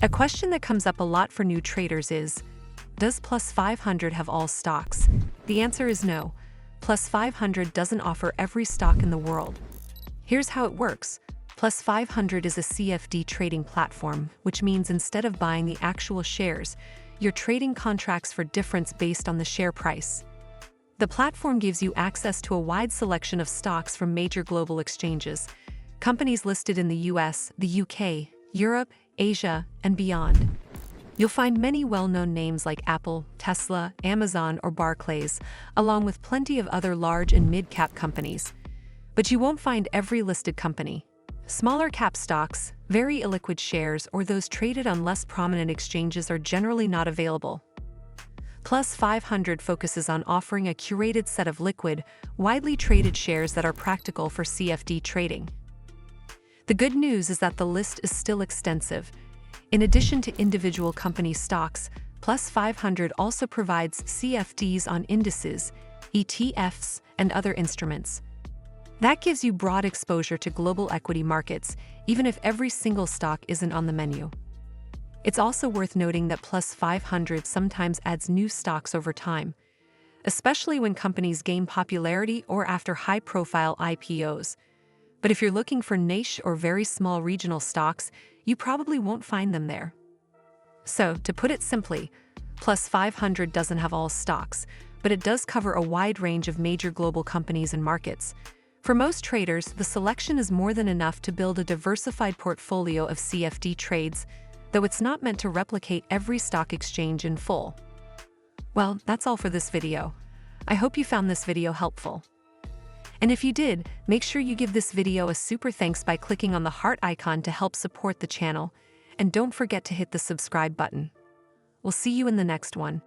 A question that comes up a lot for new traders is, does Plus500 have all stocks? The answer is no. Plus500 doesn't offer every stock in the world. Here's how it works. Plus500 is a CFD trading platform, which means instead of buying the actual shares, you're trading contracts for difference based on the share price. The platform gives you access to a wide selection of stocks from major global exchanges, companies listed in the US, the UK, Europe, Asia, and beyond. You'll find many well-known names like Apple, Tesla, Amazon, or Barclays, along with plenty of other large and mid-cap companies. But you won't find every listed company. Smaller cap stocks, very illiquid shares, or those traded on less prominent exchanges are generally not available. Plus500 focuses on offering a curated set of liquid, widely traded shares that are practical for CFD trading. The good news is that the list is still extensive. In addition to individual company stocks, Plus500 also provides CFDs on indices, ETFs, and other instruments. That gives you broad exposure to global equity markets, even if every single stock isn't on the menu. It's also worth noting that Plus500 sometimes adds new stocks over time, especially when companies gain popularity or after high-profile IPOs. But if you're looking for niche or very small regional stocks, you probably won't find them there. So, to put it simply, Plus500 doesn't have all stocks, but it does cover a wide range of major global companies and markets. For most traders, the selection is more than enough to build a diversified portfolio of CFD trades, though it's not meant to replicate every stock exchange in full. Well, that's all for this video. I hope you found this video helpful. And if you did, make sure you give this video a super thanks by clicking on the heart icon to help support the channel, and don't forget to hit the subscribe button. We'll see you in the next one.